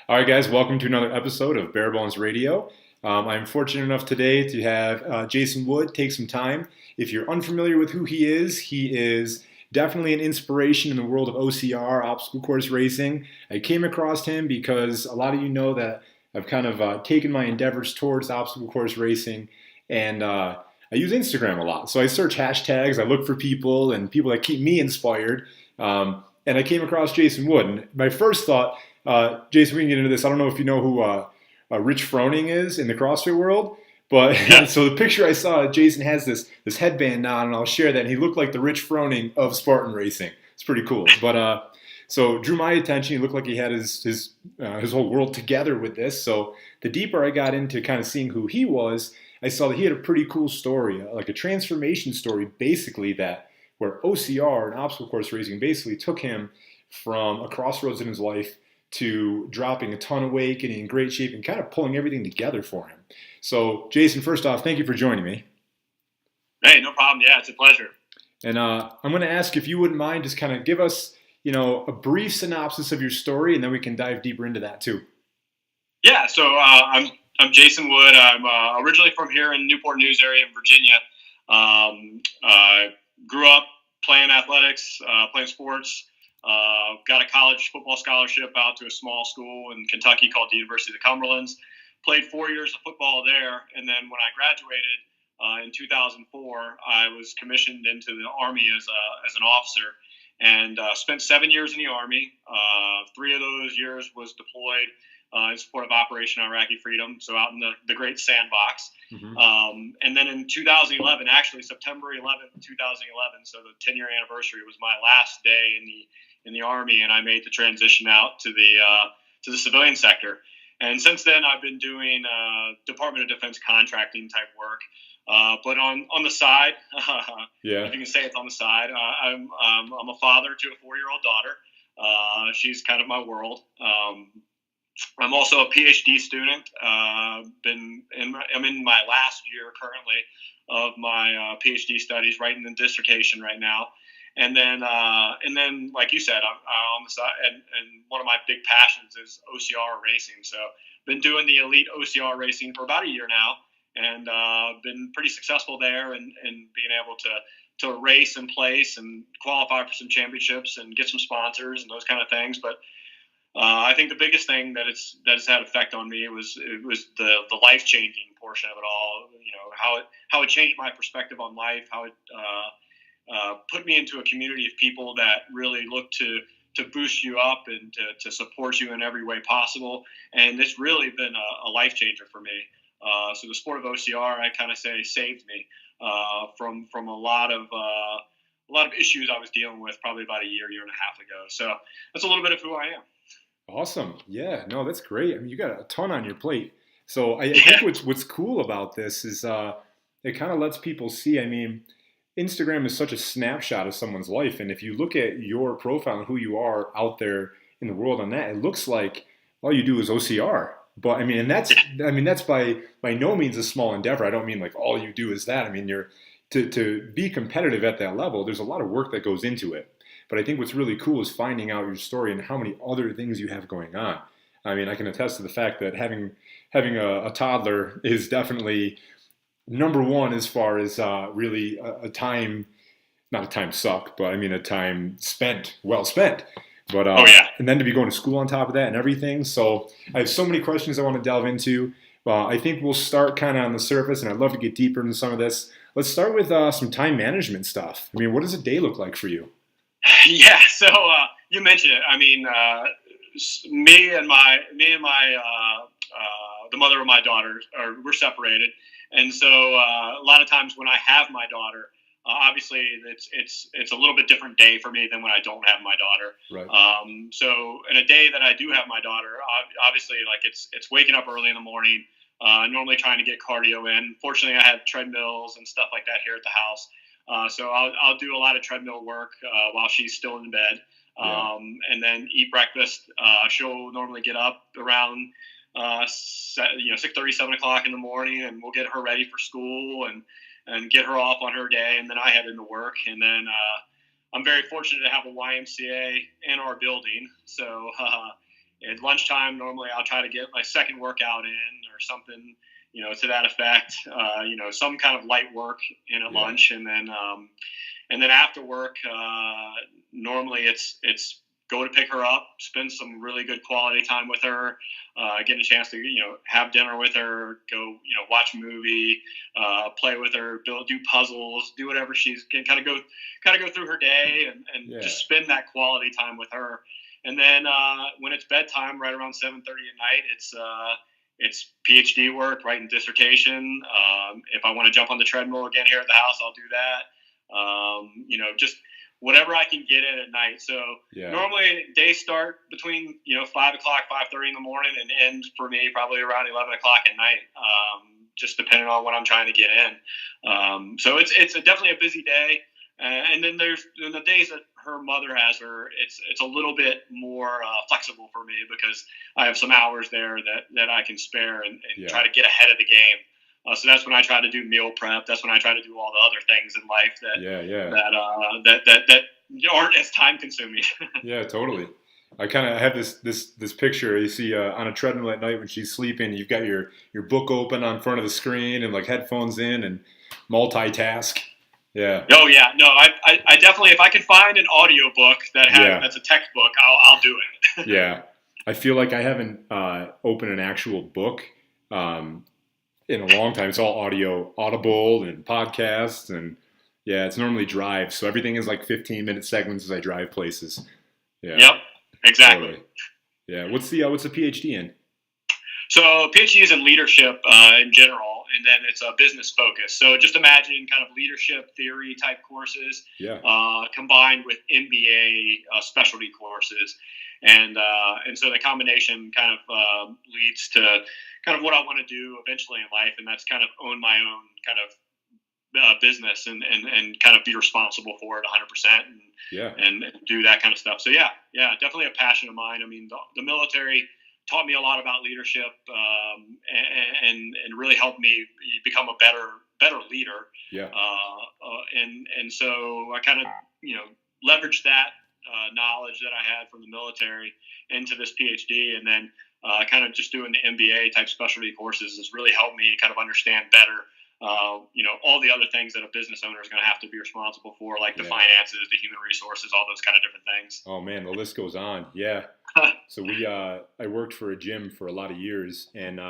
All right, guys, welcome to another episode of Bare Bones Radio. I'm fortunate enough today to have Jason Wood take some time. If you're unfamiliar with who he is definitely an inspiration in the world of OCR, obstacle course racing. I came across him because a lot of you know that I've kind of taken my endeavors towards obstacle course racing, and I use Instagram a lot. So I search hashtags, I look for people and people that keep me inspired. And I came across Jason Wood. And my first thought, Jason, we can get into this. I don't know if you know who Rich Froning is in the CrossFit world, but Yeah. so the picture I saw, Jason has this headband on, and I'll share that. And he looked like the Rich Froning of Spartan racing. It's pretty cool. But so drew my attention. He looked like he had his whole world together with this. So the deeper I got into kind of seeing who he was, I saw that he had a pretty cool story, like a transformation story, basically that where OCR and obstacle course racing basically took him from a crossroads in his life to dropping a ton of weight, getting in great shape, and kind of pulling everything together for him. So, Jason, first off, thank you for joining me. Hey, no problem. Yeah, it's a pleasure. And I'm going to ask if you wouldn't mind just kind of give us, a brief synopsis of your story, and then we can dive deeper into that too. Yeah, so I'm Jason Wood. I'm originally from here in Newport News area in Virginia. Grew up playing athletics, playing sports. Got a college football scholarship out to a small school in Kentucky called the University of the Cumberlands. Played 4 years of football there, and then when I graduated in 2004, I was commissioned into the Army as an officer, and spent 7 years in the Army. 3 of those years was deployed in support of Operation Iraqi Freedom, so out in the Great Sandbox. Mm-hmm. And then in 2011, actually September 11th, 2011, so the 10-year anniversary was my last day in the Army, and I made the transition out to the civilian sector. And since then, I've been doing Department of Defense contracting type work. But on the side, Yeah. if you can say it's on the side, I'm a father to a 4-year-old daughter. She's kind of my world. I'm also a PhD student. I'm in my last year currently of my PhD studies, right in the dissertation right now. And then, like you said, I'm on the side, and one of my big passions is OCR racing. So, been doing the elite OCR racing for about a year now, and been pretty successful there, and being able to race and place and qualify for some championships and get some sponsors and those kind of things. But I think the biggest thing that has had effect on me was the life changing portion of it all. How it changed my perspective on life. How it put me into a community of people that really look to boost you up and to support you in every way possible. And it's really been a life changer for me. So the sport of OCR, I kind of say, saved me from a lot of issues I was dealing with probably about a year and a half ago. So that's a little bit of who I am. Awesome. Yeah, no, that's great. I mean, you got a ton on your plate. So I Yeah. think what's cool about this is it kind of lets people see. I mean, Instagram is such a snapshot of someone's life, and if you look at your profile and who you are out there in the world on that, it looks like all you do is OCR. But that's by no means a small endeavor. I don't mean like all you do is that. I mean, you're to be competitive at that level. There's a lot of work that goes into it. But I think what's really cool is finding out your story and how many other things you have going on. I mean, I can attest to the fact that having a toddler is definitely number one as far as really a time, not a time suck, but I mean a time spent, well spent. But Oh yeah. and then to be going to school on top of that and everything. So I have so many questions I want to delve into. I think we'll start kind of on the surface, and I'd love to get deeper into some of this. Let's start with some time management stuff. I mean, what does a day look like for you? Yeah. So you mentioned it. I mean, me and the mother of my daughter we're separated, and so a lot of times when I have my daughter, obviously it's a little bit different day for me than when I don't have my daughter. Right. So in a day that I do have my daughter, obviously like it's waking up early in the morning. Normally trying to get cardio in. Fortunately, I have treadmills and stuff like that here at the house. So I'll do a lot of treadmill work while she's still in bed, Yeah. and then eat breakfast. She'll normally get up around 6:30, 7 o'clock in the morning, and we'll get her ready for school and get her off on her day, and then I head into work. And then I'm very fortunate to have a YMCA in our building, so at lunchtime, normally I'll try to get my second workout in or something, to that effect. Some kind of light work in at lunch, and then after work, normally it's go to pick her up, spend some really good quality time with her, get a chance to have dinner with her, go watch a movie, play with her, do puzzles, do whatever she's can kind of go through her day and just spend that quality time with her. And then when it's bedtime, right around 7:30 at night, it's PhD work, writing dissertation. If I want to jump on the treadmill again here at the house, I'll do that. Just whatever I can get in at night. So normally days start between 5 o'clock, 5:30 in the morning, and end for me probably around 11 o'clock at night. Just depending on what I'm trying to get in. So it's definitely a busy day. And then there's the days that her mother has her. It's a little bit more flexible for me because I have some hours there that I can spare and try to get ahead of the game. So that's when I try to do meal prep. That's when I try to do all the other things in life that aren't as time consuming. Yeah, totally. I kind of have this picture. You see on a treadmill at night when she's sleeping, you've got your book open on front of the screen and like headphones in and multitask. Yeah. Oh yeah. No, I definitely, if I can find an audio book that's a textbook, I'll do it. Yeah. I feel like I haven't opened an actual book in a long time. It's all Audible and podcasts, and it's normally drive. So everything is like 15-minute segments as I drive places. Yeah. Yep. Exactly. Totally. Yeah. What's the PhD in? So PhD is in leadership in general, and then it's a business focus. So just imagine kind of leadership theory type courses, combined with MBA specialty courses, and so the combination kind of leads to kind of what I want to do eventually in life, and that's kind of own my own kind of business and kind of be responsible for it 100% and do that kind of stuff. So definitely a passion of mine. I mean, the military taught me a lot about leadership and really helped me become a better leader. Yeah. And so I kind of leveraged that knowledge that I had from the military into this PhD, and then kind of just doing the MBA type specialty courses has really helped me kind of understand better all the other things that a business owner is going to have to be responsible for, like the finances, the human resources, all those kind of different things. Oh man, the list goes on. Yeah. So I worked for a gym for a lot of years, and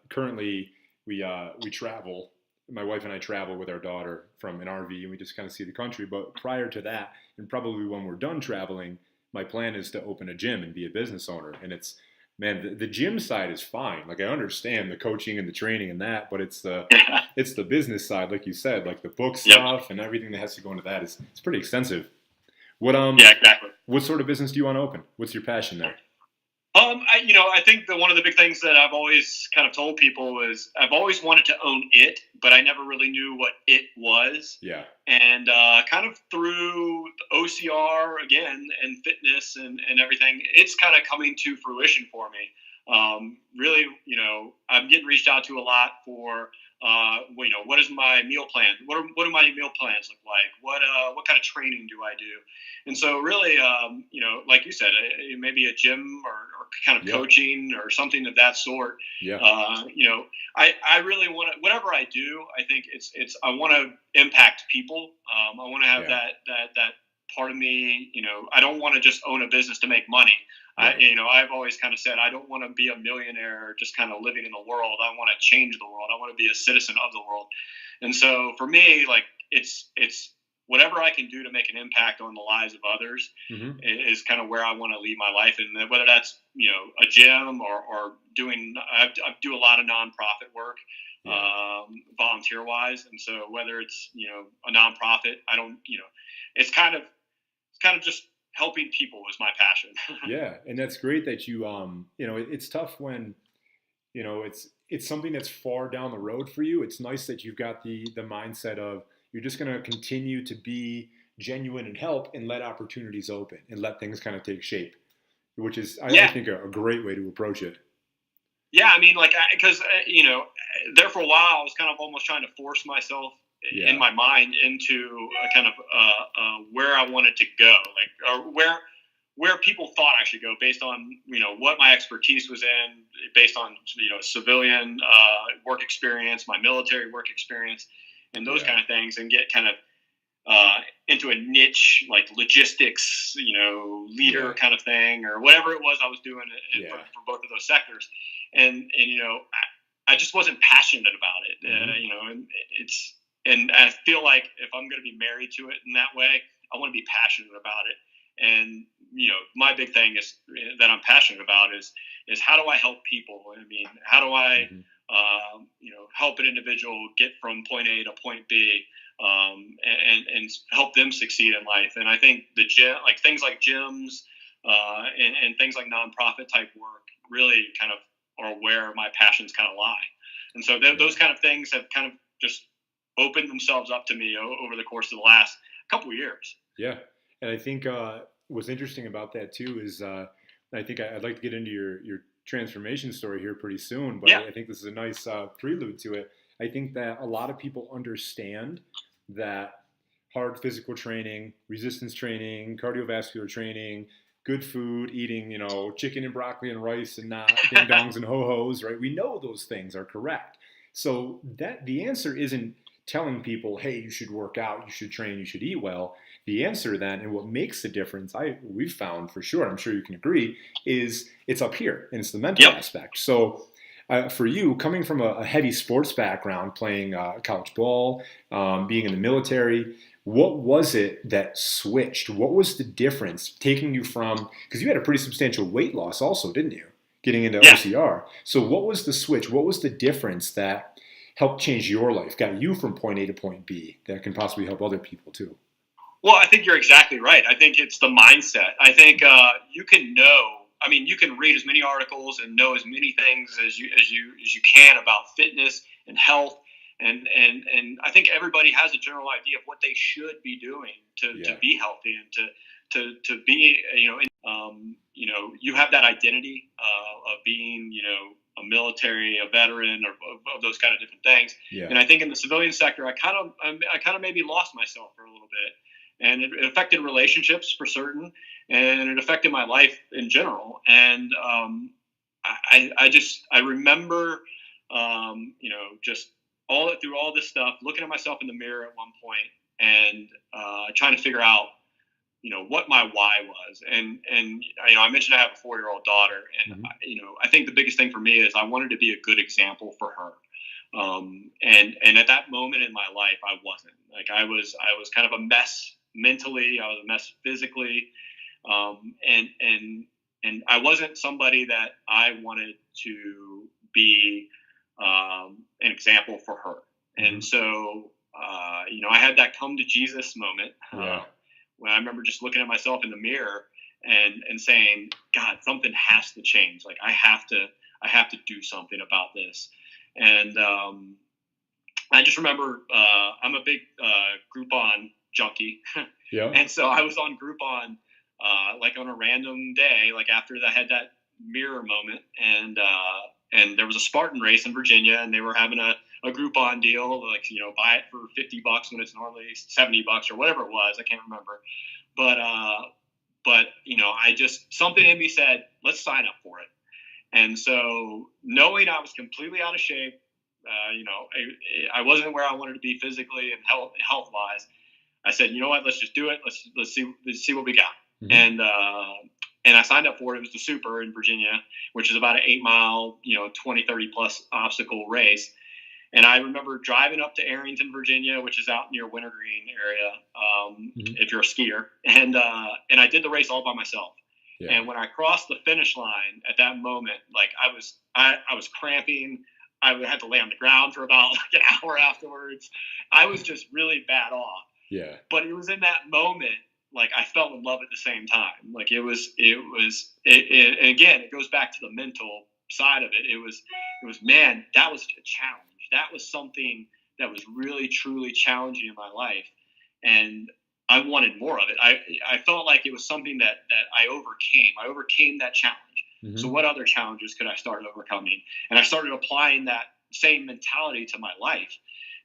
currently we travel. My wife and I travel with our daughter from an RV, and we just kind of see the country. But prior to that, and probably when we're done traveling, my plan is to open a gym and be a business owner. And it's, man, the gym side is fine. Like I understand the coaching and the training and that, but it's the business side, like you said, like the book stuff and everything that has to go into that it's pretty extensive. Exactly. What sort of business do you want to open? What's your passion there? I think that one of the big things that I've always kind of told people is I've always wanted to own it, but I never really knew what it was. Yeah. And kind of through OCR again and fitness and everything, it's kind of coming to fruition for me. Really, I'm getting reached out to a lot for, what is my meal plan? What do my meal plans look like? What kind of training do I do? And so really, like you said, maybe a gym or kind of coaching or something of that sort. Yeah. I really want to, whatever I do, I think I want to impact people. I want to have that part of me, I don't want to just own a business to make money. Right. I've always kind of said, I don't want to be a millionaire just kind of living in the world. I want to change the world. I want to be a citizen of the world. And so for me, like it's whatever I can do to make an impact on the lives of others is kind of where I want to lead my life. And whether that's, a gym or I do a lot of nonprofit work, volunteer wise. And so whether it's, a nonprofit, I don't, it's kind of just helping people is my passion. Yeah. And that's great that you, it's tough when, it's something that's far down the road for you. It's nice that you've got the mindset of you're just going to continue to be genuine and help and let opportunities open and let things kind of take shape, which is, I think, a great way to approach it. Yeah. I mean, because, there for a while, I was kind of almost trying to force myself in my mind into a kind of where I wanted to go, like where where people thought I should go based on, what my expertise was in, based on, civilian work experience, my military work experience, and those kind of things, and get kind of into a niche like logistics, leader kind of thing, or whatever it was I was doing for both of those sectors. And I just wasn't passionate about it, and I feel like if I'm going to be married to it in that way, I want to be passionate about it. And, my big thing is that I'm passionate about is how do I help people? I mean, how do I, help an individual get from point A to point B, and help them succeed in life. And I think things like gyms, and things like nonprofit type work really kind of are where my passions kind of lie. And so those kind of things have kind of just opened themselves up to me over the course of the last couple of years. Yeah. And I think what's interesting about that too is I think I'd like to get into your transformation story here pretty soon, but I think this is a nice prelude to it. I think that a lot of people understand that hard physical training, resistance training, cardiovascular training, good food, eating, chicken and broccoli and rice and not ding dongs and ho-hos, right? We know those things are correct. So that the answer isn't telling people, hey, you should work out, you should train, you should eat well. The answer then, and what makes the difference, we've found for sure, I'm sure you can agree, is it's up here, and it's the mental aspect. So for you, coming from a heavy sports background, playing college ball, being in the military, what was it that switched? What was the difference taking you from, because you had a pretty substantial weight loss also, didn't you? Getting into OCR. So what was the switch? What was the difference that helped change your life, got you from point A to point B, that can possibly help other people too? Well, I think you're exactly right. I think it's the mindset. I think you can read as many articles and know as many things as you can about fitness and health, and I think everybody has a general idea of what they should be doing to be healthy and to be you have that identity of being a military, a veteran, or of those kind of different things. Yeah. And I think in the civilian sector, I kind of maybe lost myself for a little bit. And it affected relationships for certain, and it affected my life in general. And I remember, just through all this stuff, looking at myself in the mirror at one point and trying to figure out, what my why was. And I mentioned I have a 4-year-old daughter, and I think the biggest thing for me is I wanted to be a good example for her. And at that moment in my life, I wasn't. Like I was kind of a mess mentally. I was a mess physically, and I wasn't somebody that I wanted to be an example for her. And so, I had that come to Jesus moment when I remember just looking at myself in the mirror and saying, God, something has to change. Like I have to do something about this. And I just remember I'm a big Groupon junkie. And so I was on Groupon like on a random day, like after I had that mirror moment, and there was a Spartan race in Virginia, and they were having a Groupon deal, like, buy it for $50 when it's normally $70 or whatever it was. I can't remember. But I just, something in me said, let's sign up for it. And so knowing I was completely out of shape, I wasn't where I wanted to be physically and health wise, I said, you know what, let's just do it. Let's see what we got. And I signed up for it. It was the Super in Virginia, which is about an 8-mile, 20, 30 plus obstacle race. And I remember driving up to Arrington, Virginia, which is out near Wintergreen area, if you're a skier. And I did the race all by myself. Yeah. And when I crossed the finish line at that moment, like I was cramping. I had to lay on the ground for about like an hour afterwards. I was just really bad off. Yeah. But it was in that moment, like I fell in love at the same time. Like it was, and again, it goes back to the mental side of it. It was, man, that was a challenge. That was something that was really, truly challenging in my life. And I wanted more of it. I felt like it was something that I overcame. I overcame that challenge. Mm-hmm. So what other challenges could I start overcoming? And I started applying that same mentality to my life.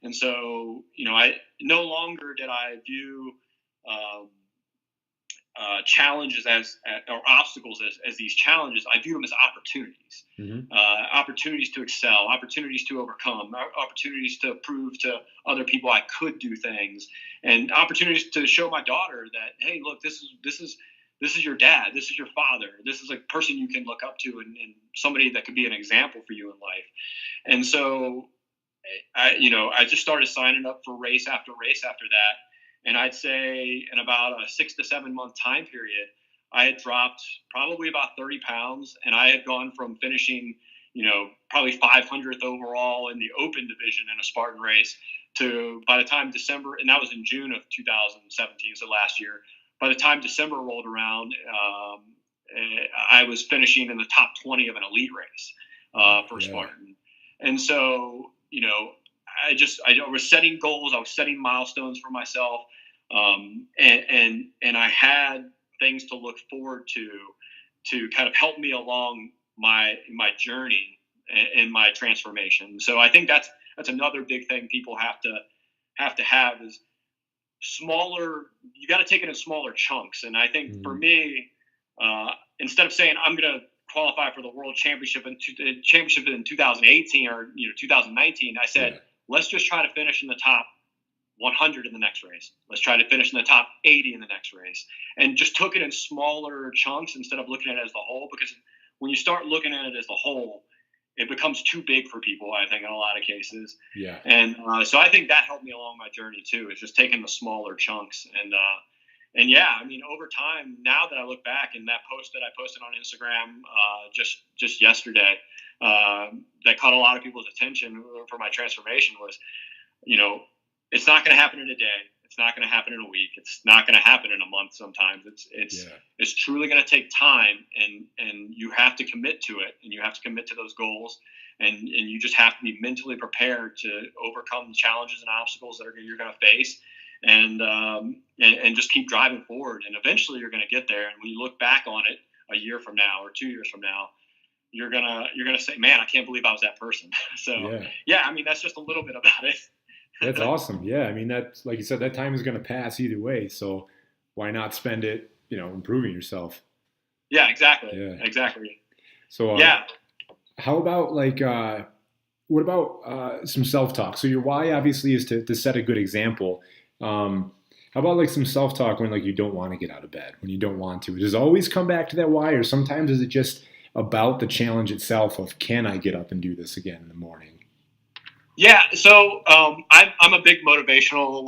And so, I no longer did I view challenges or obstacles as these challenges. I view them as opportunities, opportunities to excel, opportunities to overcome, opportunities to prove to other people I could do things, and opportunities to show my daughter that, hey, look, this is your dad, this is your father, this is a person you can look up to, and somebody that could be an example for you in life. And so I just started signing up for race after race after that. And I'd say in about a 6 to 7 month time period, I had dropped probably about 30 pounds, and I had gone from finishing, probably 500th overall in the open division in a Spartan race to, by the time December, and that was in June of 2017, so last year, by the time December rolled around, I was finishing in the top 20 of an elite race for Spartan. And so, I was setting goals, I was setting milestones for myself. And I had things to look forward to kind of help me along my journey and my transformation. So I think that's another big thing people have to have is smaller. You got to take it in smaller chunks. And I think for me, instead of saying I'm going to qualify for the world championship in 2018 or 2019, I said, let's just try to finish in the top 100 in the next race. Let's try to finish in the top 80 in the next race. And just took it in smaller chunks instead of looking at it as the whole, because when you start looking at it as the whole, it becomes too big for people, I think, in a lot of cases. Yeah. And so I think that helped me along my journey too, is just taking the smaller chunks. And yeah, I mean, over time, now that I look back, and that post that I posted on Instagram just yesterday that caught a lot of people's attention for my transformation was, it's not going to happen in a day. It's not going to happen in a week. It's not going to happen in a month. Sometimes it's truly going to take time, and you have to commit to it, and you have to commit to those goals, and you just have to be mentally prepared to overcome the challenges and obstacles that you're going to face, and just keep driving forward. And eventually you're going to get there. And when you look back on it a year from now or 2 years from now, you're gonna say, man, I can't believe I was that person. So yeah, I mean, that's just a little bit about it. That's awesome. Yeah, I mean, that's, like you said, that time is going to pass either way. So why not spend it, improving yourself? Yeah, exactly. Yeah. Exactly. So how about what about some self-talk? So your why obviously is to set a good example. How about some self-talk when you don't want to get out of bed, when you don't want to? Does it always come back to that why, or sometimes is it just about the challenge itself of, can I get up and do this again in the morning? Yeah, so I'm a big motivational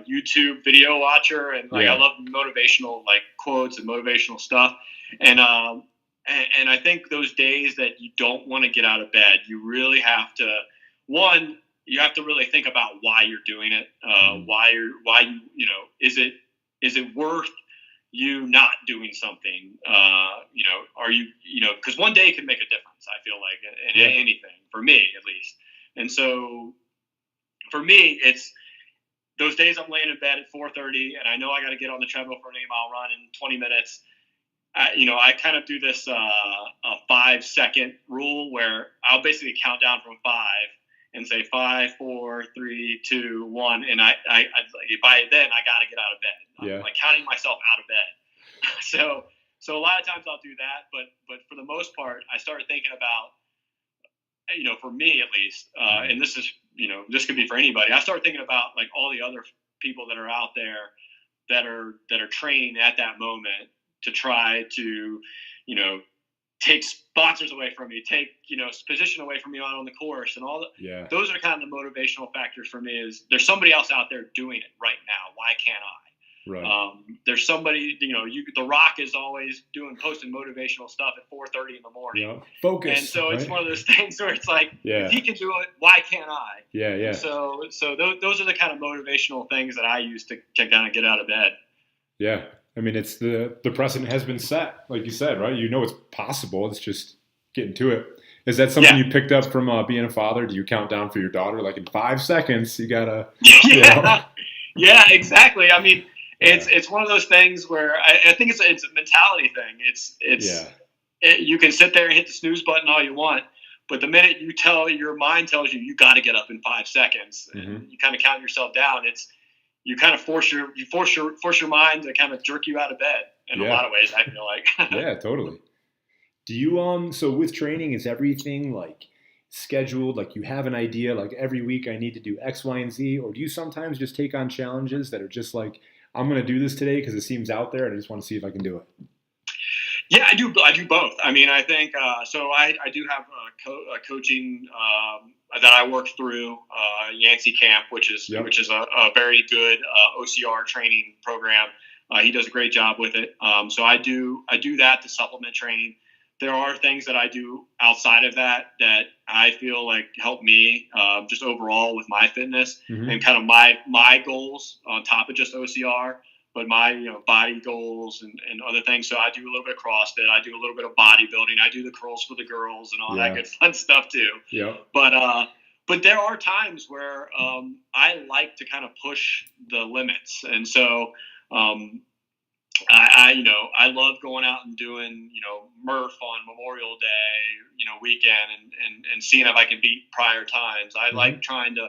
YouTube video watcher, and I love motivational quotes and motivational stuff. And I think those days that you don't want to get out of bed, you really have to, you have to really think about why you're doing it. Is it worth you not doing something? Are you, because one day can make a difference, I feel like, in anything, for me at least. And so for me, it's those days I'm laying in bed at 4:30 and I know I got to get on the treadmill for an 8-mile run in 20 minutes. I kind of do this a 5-second rule where I'll basically count down from 5 and say 5, 4, 3, 2, 1. And by then I got to get out of bed. I'm counting myself out of bed. So a lot of times I'll do that. But for the most part, I started thinking about, for me at least, and this is, this could be for anybody. I started thinking about all the other people that are out there that are training at that moment to try to, take sponsors away from me, take, position away from me on the course, and all that. Those are kind of the motivational factors for me. Is there's somebody else out there doing it right now? Why can't I? Right. There's somebody, The Rock is always posting motivational stuff at 4:30 in the morning. Yeah. Focus. And so it's one of those things where it's if he can do it, why can't I? Yeah, yeah. So those are the kind of motivational things that I use to kind of get out of bed. Yeah, I mean, it's the precedent has been set, like you said, right? It's possible. It's just getting to it. Is that something you picked up from being a father? Do you count down for your daughter in 5 seconds? You gotta. Yeah, exactly. I mean. It's one of those things where I think it's a mentality thing. You can sit there and hit the snooze button all you want, but the minute your mind tells you got to get up in 5 seconds, and you kind of count yourself down, you kind of force your mind to kind of jerk you out of bed in a Yeah. lot of ways. I feel like. Yeah, totally. Do you so with training, is everything like scheduled? Like you have an idea, like every week I need to do X, Y, and Z, or do you sometimes just take on challenges that are just like I'm gonna do this today because it seems out there and I just want to see if I can do it? Yeah, I do. I do both. I mean, I think so. I do have a coaching that I work through Yancey Camp, Yep. which is a very good OCR training program. He does a great job with it. So I do that to supplement training. There are things that I do outside of that that I feel like help me just overall with my fitness and Hmm. kind of my goals on top of just OCR, but my body goals and other things. So I do a little bit of CrossFit. I do a little bit of bodybuilding. I do the curls for the girls and all that Yeah. good fun stuff too. Yep. But there are times where I like to kind of push the limits, and so um, I love going out and doing Murph on Memorial Day weekend and seeing if I can beat prior times. I Hmm. like trying to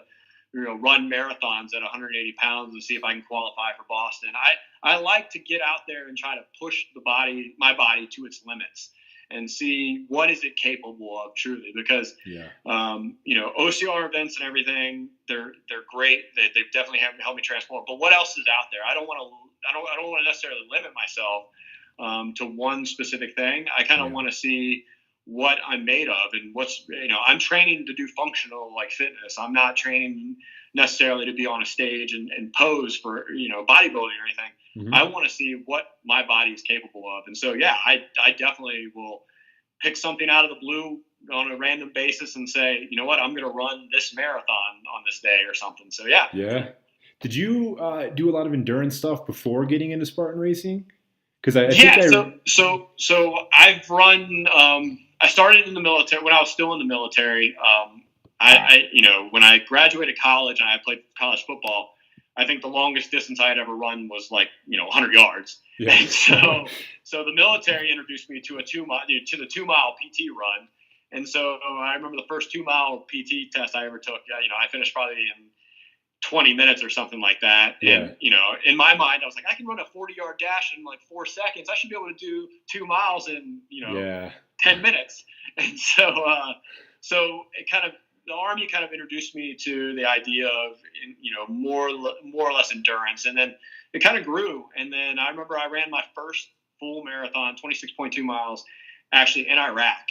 run marathons at 180 pounds and see if I can qualify for Boston. I like to get out there and try to push my body to its limits and see what is it capable of truly, because Yeah. OCR events and everything, they're great. They've definitely helped me transform. But what else is out there? I don't want to necessarily limit myself to one specific thing. I kind of Yeah. want to see what I'm made of and I'm training to do functional like fitness. I'm not training necessarily to be on a stage and pose for bodybuilding or anything. I Hmm. want to see what my body is capable of. And so yeah, I definitely will pick something out of the blue on a random basis and say, you know what, I'm going to run this marathon on this day or something. So yeah. Yeah. Did you do a lot of endurance stuff before getting into Spartan racing? Because I think Yeah, I. so I've run. I started in the military when I was still in the military. When I graduated college and I played college football, I think the longest distance I had ever run was like 100 yards. Yeah. And so the military introduced me to the 2 mile PT run. And so I remember the first 2 mile PT test I ever took. I finished probably in 20 minutes or something like that. Yeah. And, in my mind, I was like, I can run a 40-yard dash in like 4 seconds. I should be able to do 2 miles in, Yeah. 10 minutes. And so it kind of, the Army kind of introduced me to the idea of, more or less endurance. And then it kind of grew. And then I remember I ran my first full marathon, 26.2 miles, actually in Iraq,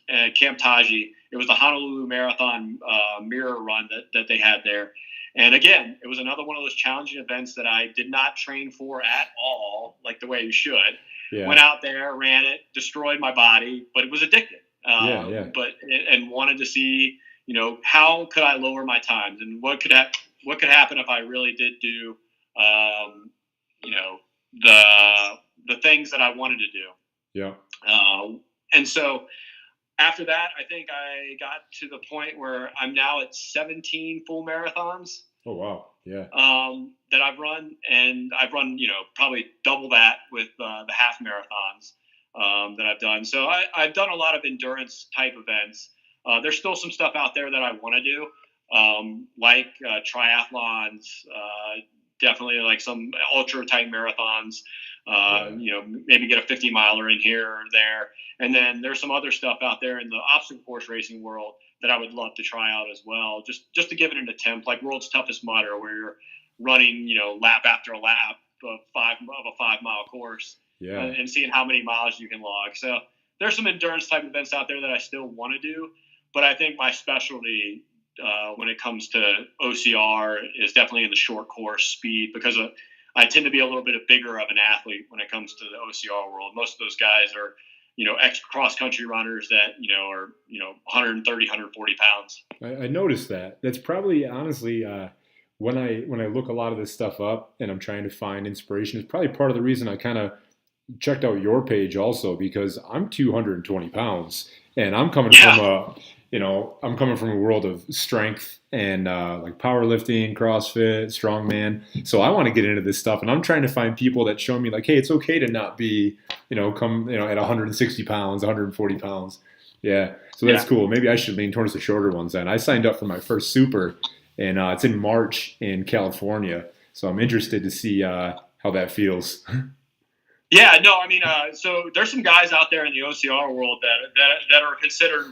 at Camp Taji. It was the Honolulu Marathon mirror run that they had there. And again, it was another one of those challenging events that I did not train for at all, like the way you should. Yeah. Went out there, ran it, destroyed my body, but it was addictive. Yeah. Yeah. And wanted to see, how could I lower my times and what could happen if I really did do, you know, the things that I wanted to do. Yeah. And so after that, I think I got to the point where I'm now at 17 full marathons Oh wow. Yeah. that I've run, and I've run, probably double that with the half marathons that I've done. So I've done a lot of endurance type events. There's still some stuff out there that I want to do, like triathlons, definitely like some ultra type marathons. Yeah. Maybe get a 50 miler in here or there. And then there's some other stuff out there in the obstacle course racing world that I would love to try out as well, just to give it an attempt, like World's Toughest Mudder, where you're running, lap after lap of a 5 mile course, Yeah. and seeing how many miles you can log. So there's some endurance type events out there that I still want to do, but I think my specialty when it comes to OCR is definitely in the short course speed, because I tend to be a little bit bigger of an athlete when it comes to the OCR world. Most of those guys are, ex cross country runners that, are, 130, 140 pounds. I noticed that. That's probably honestly when I look a lot of this stuff up and I'm trying to find inspiration, it's probably part of the reason I kind of checked out your page also, because I'm 220 pounds and I'm coming Yeah. from I'm coming from a world of strength and like powerlifting, CrossFit, strongman. So I want to get into this stuff, and I'm trying to find people that show me like, hey, it's okay to not be, at 160 pounds, 140 pounds. Yeah. So that's Yeah. cool. Maybe I should lean towards the shorter ones then. I signed up for my first super, and it's in March in California. So I'm interested to see how that feels. Yeah, no, I mean, so there's some guys out there in the OCR world that are considered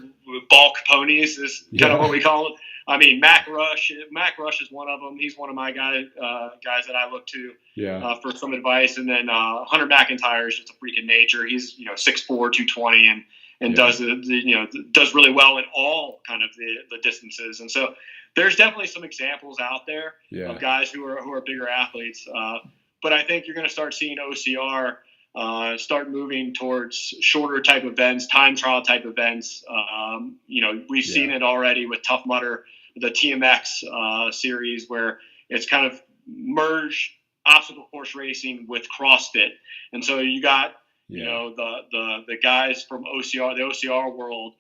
bulk ponies, is kind of what Yeah, we call it. I mean, Mac Rush is one of them. He's one of my guys that I look to yeah, for some advice. And then Hunter McIntyre is just a freak of nature. He's 6'4", 220, and yeah, does really well in all kind of the distances. And so there's definitely some examples out there of yeah, guys who are bigger athletes. But I think you're going to start seeing OCR start moving towards shorter type events, time trial type events. We've seen yeah, it already with Tough Mudder, the TMX series, where it's kind of merged obstacle course racing with CrossFit, and so you got yeah, the guys from the OCR world,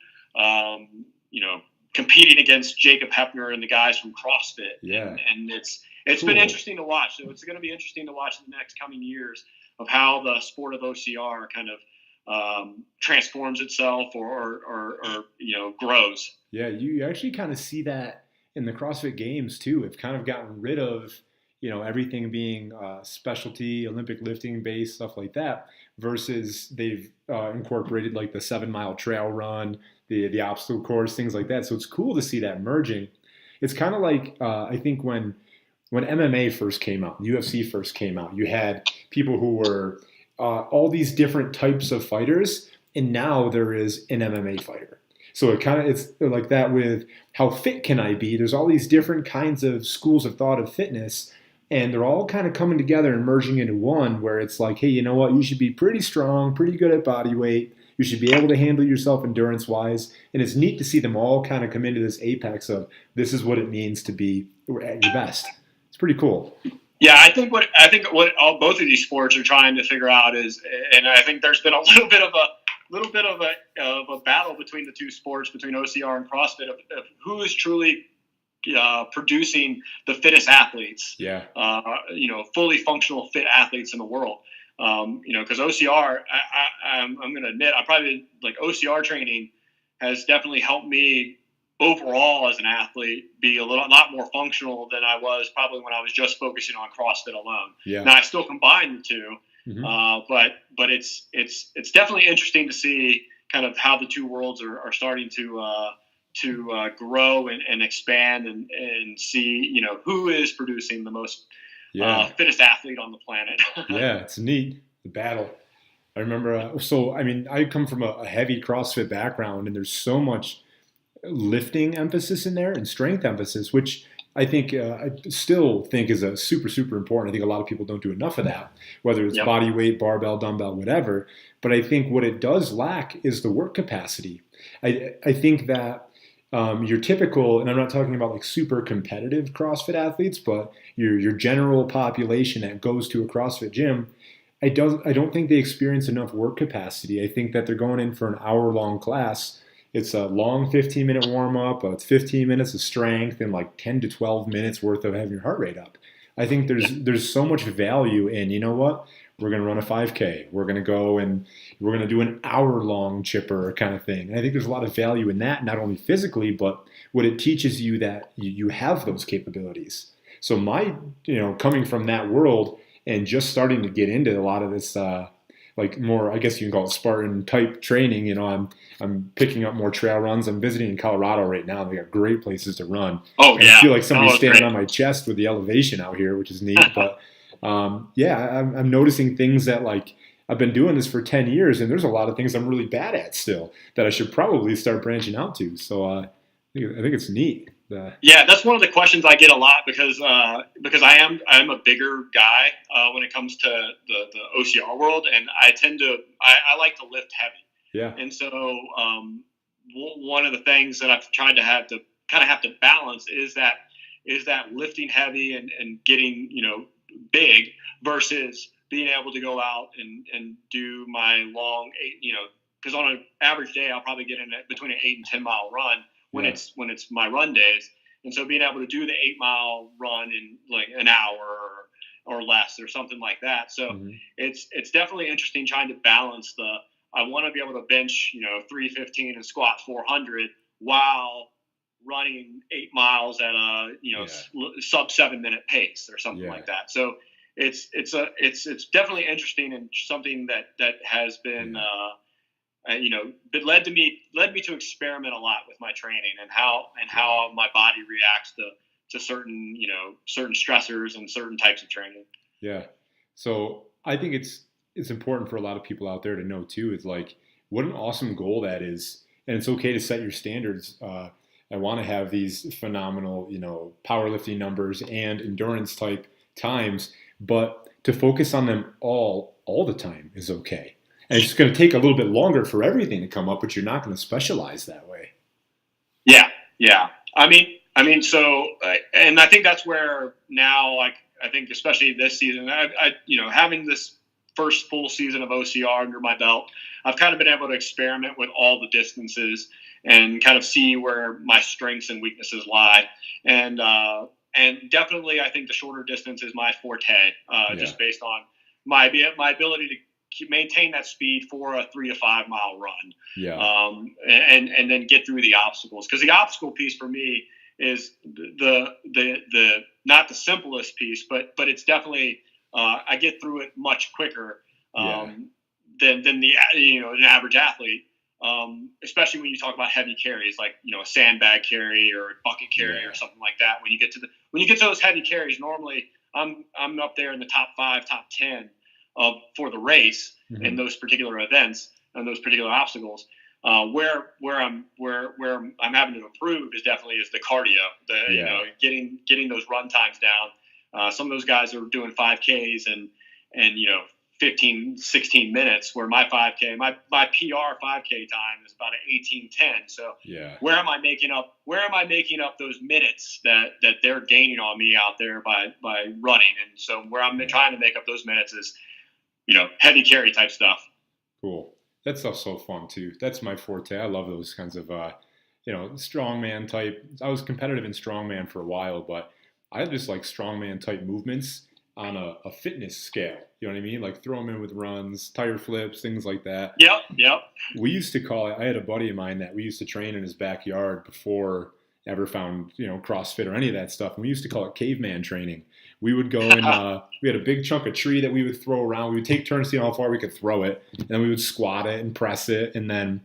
competing against Jacob Hepner and the guys from CrossFit, yeah. and it's been Cool. interesting to watch. So it's going to be interesting to watch in the next coming years of how the sport of OCR kind of transforms itself or grows. Yeah, you actually kind of see that in the CrossFit Games too. It's kind of gotten rid of, everything being specialty, Olympic lifting based, stuff like that, versus they've incorporated like the 7 mile trail run, the obstacle course, things like that. So it's cool to see that merging. It's kind of like I think when MMA first came out, UFC first came out, you had people who were all these different types of fighters, and now there is an MMA fighter. So it's like that with how fit can I be? There's all these different kinds of schools of thought of fitness, and they're all kind of coming together and merging into one where it's like, hey, you know what? You should be pretty strong, pretty good at body weight. You should be able to handle yourself endurance wise. And it's neat to see them all kind of come into this apex of this is what it means to be at your best. It's pretty cool. Yeah, I think what both of these sports are trying to figure out is, and I think there's been a little bit of a battle between the two sports, between OCR and CrossFit, of who is truly producing the fittest athletes, Yeah. fully functional fit athletes in the world. Because OCR, I'm going to admit, I probably like OCR training has definitely helped me overall as an athlete be a lot more functional than I was probably when I was just focusing on CrossFit alone. Yeah. Now I still combine the two, Mm-hmm. but it's definitely interesting to see kind of how the two worlds are starting to grow and expand and see who is producing the most Yeah. fittest athlete on the planet. Yeah. It's neat. The battle. I remember. So, I mean, I come from a heavy CrossFit background, and there's so much lifting emphasis in there and strength emphasis, which I still think is a super, super important. I think a lot of people don't do enough of that, whether it's Yep. body weight, barbell, dumbbell, whatever. But I think what it does lack is the work capacity. I think that your typical, and I'm not talking about like super competitive CrossFit athletes, but your general population that goes to a CrossFit gym, I don't think they experience enough work capacity. I think that they're going in for an hour-long class. It's a long 15-minute warm up. It's 15 minutes of strength and like 10 to 12 minutes worth of having your heart rate up. I think there's so much value in, you know what? We're going to run a 5K. We're going to go and we're going to do an hour-long chipper kind of thing. And I think there's a lot of value in that, not only physically, but what it teaches you that you have those capabilities. So coming from that world and just starting to get into a lot of this like more, I guess you can call it Spartan type training. I'm picking up more trail runs. I'm visiting in Colorado right now. They got great places to run. Oh And yeah, I feel like somebody's standing great. on my chest with the elevation out here, which is neat. But yeah, I'm noticing things that like I've been doing this for 10 years, and there's a lot of things I'm really bad at still that I should probably start branching out to. So I think it's neat. Yeah, that's one of the questions I get a lot because I'm a bigger guy when it comes to the OCR world, and I like to lift heavy, Yeah, and so one of the things that I've tried to have to balance is that lifting heavy and getting big versus being able to go out and do my long because on an average day I'll probably get in between an 8 and 10 mile run when yeah, it's my run days. And so being able to do the 8 mile run in like an hour or less or something like that. So hmm it's definitely interesting trying to balance I want to be able to bench 315 and squat 400 while running 8 miles at a Yeah. sub 7 minute pace or something Yeah. like that. So it's definitely interesting and something that has been Yeah. but led me to experiment a lot with my training and Yeah. how my body reacts to certain stressors and certain types of training. Yeah. So I think it's important for a lot of people out there to know too. Is like what an awesome goal that is, and it's okay to set your standards. I want to have these phenomenal, powerlifting numbers and endurance type times, but to focus on them all the time is okay. And it's going to take a little bit longer for everything to come up, but you're not going to specialize that way. Yeah, yeah. So, and I think that's where now, like, I think especially this season, having this first full season of OCR under my belt, I've kind of been able to experiment with all the distances and kind of see where my strengths and weaknesses lie. And definitely, I think the shorter distance is my forte, Yeah. just based on my ability to maintain that speed for a 3 to 5 mile run, Yeah. and then get through the obstacles. Because the obstacle piece for me is the not the simplest piece, but it's definitely I get through it much quicker Yeah. than an average athlete. Especially when you talk about heavy carries, like a sandbag carry or a bucket carry Yeah. or something like that. When you get to those heavy carries, normally I'm up there in the top 5, top 10 for the race Mhm. in those particular events and those particular obstacles. Where I'm having to improve is definitely the cardio, Yeah. getting those run times down. Some of those guys are doing 5Ks and 15, 16 minutes, where my 5K, my PR 5K time is about an 18:10. So Yeah. where am I making up those minutes that they're gaining on me out there by running? And so where I'm trying to make up those minutes is heavy carry type stuff. Cool. That stuff's so fun too. That's my forte. I love those kinds of, strongman type. I was competitive in strongman for a while, but I just like strongman type movements on a fitness scale. You know what I mean? Like throw them in with runs, tire flips, things like that. Yep. We used to call it. I had a buddy of mine that we used to train in his backyard before ever found CrossFit or any of that stuff. And we used to call it caveman training. We would go and we had a big chunk of tree that we would throw around. We would take turns seeing how far we could throw it, and then we would squat it and press it, and then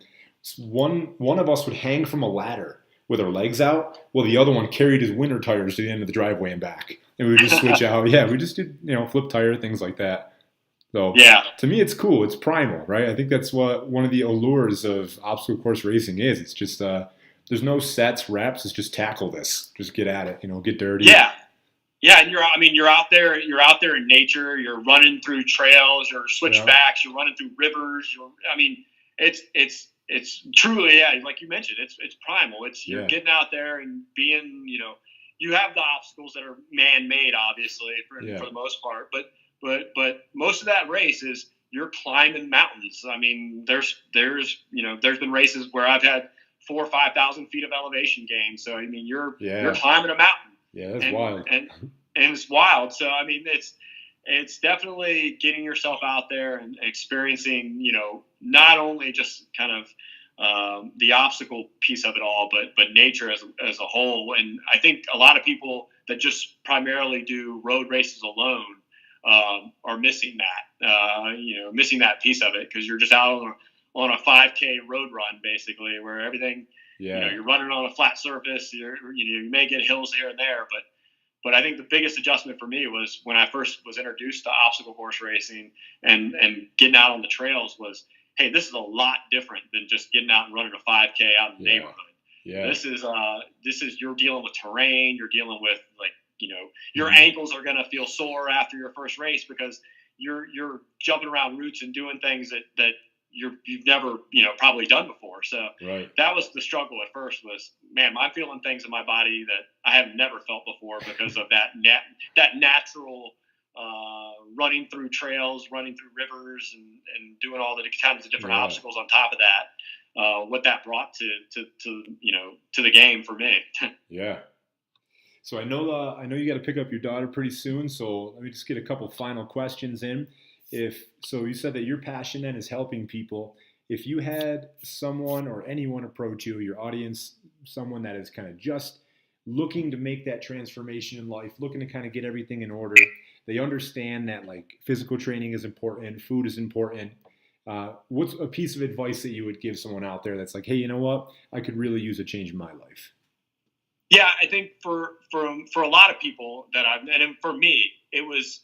one of us would hang from a ladder with our legs out, while the other one carried his winter tires to the end of the driveway and back. And we would just switch out. Yeah, we just did flip tire, things like that. So Yeah. to me, it's cool. It's primal, right? I think that's what one of the allures of obstacle course racing is. It's just there's no sets, reps. It's just tackle this. Just get at it. Get dirty. Yeah, and you're out there in nature. You're running through trails. You're switchbacks. You're running through rivers. It's truly, yeah, like you mentioned, it's primal. You're getting out there and being, you have the obstacles that are man-made, obviously, for the most part, but most of that race is you're climbing mountains. I mean, there's been races where I've had 4,000 or 5,000 feet of elevation gain. So I mean, you're climbing a mountain. Yeah, that's wild. And it's wild. So I mean, it's definitely getting yourself out there and experiencing, not only just kind of the obstacle piece of it all, but nature as a whole. And I think a lot of people that just primarily do road races alone are missing that, missing that piece of it, because you're just out on a 5K road run, basically, where everything, you're running on a flat surface. You may get hills here and there, but I think the biggest adjustment for me was when I first was introduced to obstacle course racing and getting out on the trails was, hey, this is a lot different than just getting out and running a 5K out in the neighborhood. Yeah. This is you're dealing with terrain. You're dealing with your ankles are going to feel sore after your first race because you're jumping around routes and doing things that you've never probably done before. So that was the struggle at first. Was, man, I'm feeling things in my body that I have never felt before because of that natural running through trails, running through rivers, and doing all the kinds of different obstacles on top of that. What that brought to the game for me. Yeah. So I know you got to pick up your daughter pretty soon. So let me just get a couple final questions in. So you said that your passion then is helping people. If you had someone or anyone approach you, your audience, someone that is kind of just looking to make that transformation in life, looking to kind of get everything in order. They understand that like physical training is important, food is important. What's a piece of advice that you would give someone out there that's like, hey, you know what? I could really use a change in my life. Yeah, I think for a lot of people that and for me, it was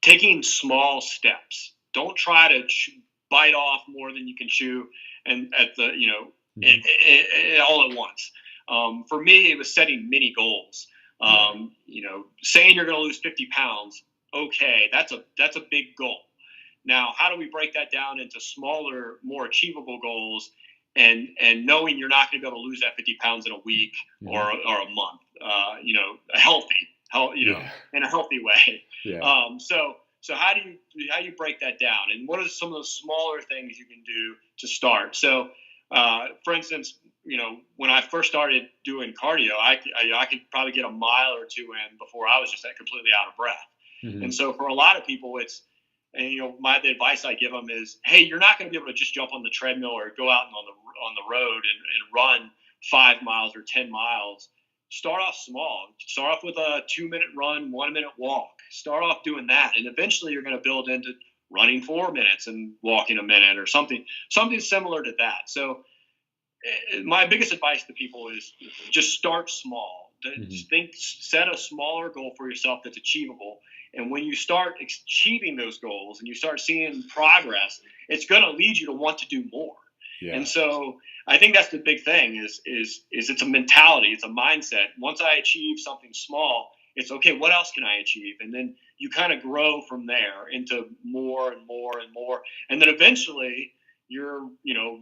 taking small steps. Don't try to bite off more than you can chew, and at the all at once. For me, it was setting mini goals. Saying you're going to lose 50 pounds, okay, that's a big goal. Now, how do we break that down into smaller, more achievable goals, and knowing you're not going to be able to lose that 50 pounds in a week or a month? In a healthy way. Yeah. So how do you break that down, and what are some of the smaller things you can do to start? So, for instance, when I first started doing cardio, I could probably get a mile or two in before I was just completely out of breath. Mm-hmm. And so for a lot of people, the advice I give them is, hey, you're not going to be able to just jump on the treadmill or go out on the road and run 5 miles or 10 miles. Start off small. Start off with a 2-minute run, 1-minute walk. Start off doing that, and eventually you're going to build into running 4 minutes and walking a minute or something similar to that. So my biggest advice to people is just start small. Set a smaller goal for yourself that's achievable. And when you start achieving those goals and you start seeing progress, it's going to lead you to want to do more. Yeah. And so I think that's the big thing is it's a mentality. It's a mindset. Once I achieve something small, it's okay, what else can I achieve? And then you kind of grow from there into more and more and more. And then eventually you're,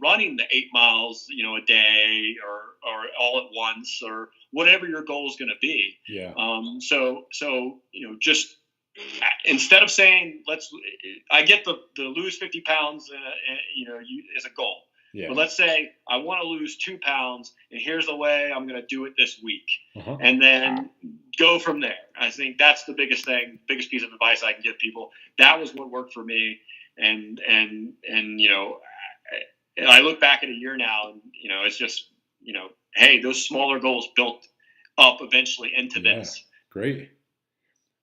running the 8 miles, a day or all at once or whatever your goal is going to be. Yeah. So just instead of saying, I get the lose 50 pounds, as a goal. Yeah. But let's say I want to lose 2 pounds, and here's the way I'm going to do it this week. Uh-huh. And then go from there. I think that's the biggest piece of advice I can give people. That was what worked for me. And I look back at a year now, and it's just, hey, those smaller goals built up eventually into this. Great.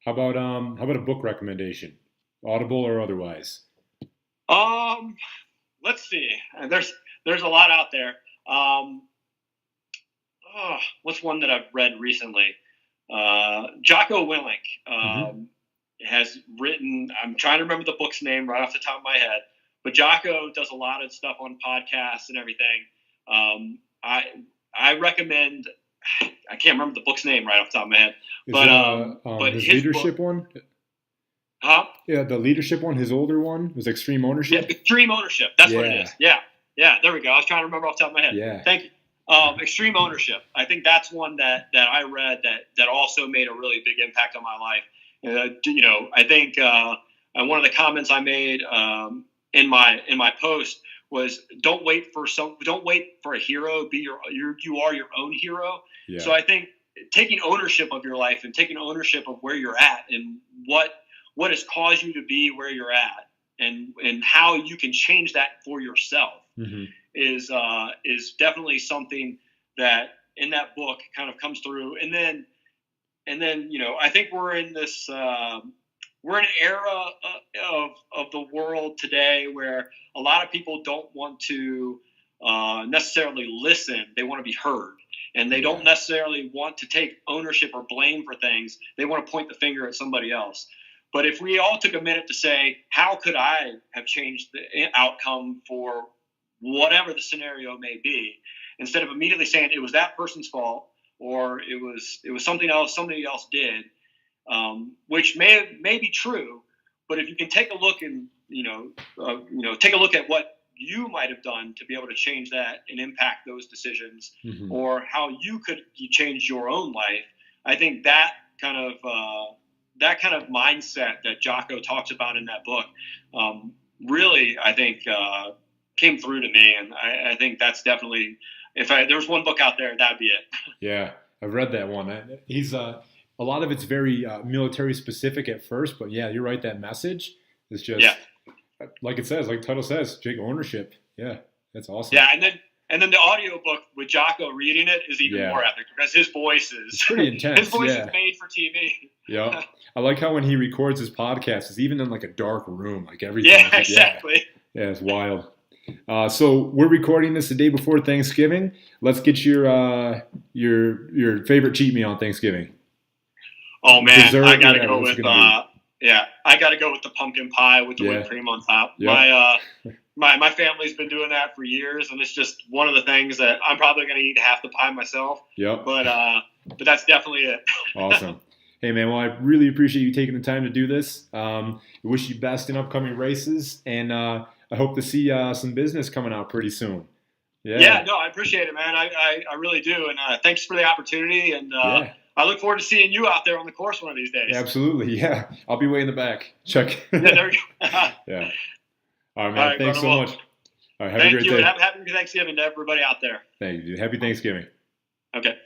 How about a book recommendation, Audible or otherwise? Let's see. There's a lot out there. What's one that I've read recently? Jocko Willink has written. I'm trying to remember the book's name right off the top of my head. But Jocko does a lot of stuff on podcasts and everything. I recommend. I can't remember the book's name right off the top of my head. But his leadership one. Huh? Yeah, the leadership one, his older one, was Extreme Ownership. Yeah, Extreme Ownership. That's what it is. Yeah. There we go. I was trying to remember off the top of my head. Yeah. Thank you. Extreme Ownership. I think that's one that I read that also made a really big impact on my life. I think one of the comments I made in my post was don't wait for a hero. You are your own hero. Yeah. So I think taking ownership of your life and taking ownership of where you're at and what has caused you to be where you're at and how you can change that for yourself is definitely something that in that book kind of comes through. And then I think we're in this we're in an era of the world today where a lot of people don't want to necessarily listen. They want to be heard. And they don't necessarily want to take ownership or blame for things. They want to point the finger at somebody else. But if we all took a minute to say, how could I have changed the outcome for whatever the scenario may be, instead of immediately saying it was that person's fault or it was something else somebody else did, which may be true, but if you can take a look and take a look at what you might have done to be able to change that and impact those decisions, or how you change your own life, I think that kind of mindset that Jocko talks about in that book really, I think, came through to me, and I think that's definitely, there was one book out there, that'd be it. Yeah, I've read that one. He's a lot of it's very military specific at first, but yeah, you're right. That message is just like it says, like the title says, take ownership. Yeah, that's awesome. Yeah, and then And then the audiobook with Jocko reading it is even more epic because his voice is it's pretty intense. His voice is made for TV. Yeah. I like how when he records his podcast, it's even in like a dark room, like everything. Yeah, exactly. Yeah, it's wild. So we're recording this the day before Thanksgiving. Let's get your favorite cheat meal on Thanksgiving. Oh man, dessert, I gotta go with I gotta go with the pumpkin pie with the whipped cream on top. Yep. My family's been doing that for years, and it's just one of the things that I'm probably gonna eat half the pie myself. Yep. But that's definitely it. Awesome. Hey man, well I really appreciate you taking the time to do this. I wish you best in upcoming races, and I hope to see some business coming out pretty soon. Yeah, no, I appreciate it, man. I really do, and thanks for the opportunity, and I look forward to seeing you out there on the course one of these days. Absolutely, yeah. I'll be way in the back. Chuck. Yeah, there you go. Yeah. All right, man. Thanks so much. All right, have a great day. Happy Thanksgiving to everybody out there. Thank you, dude. Happy Thanksgiving. Okay.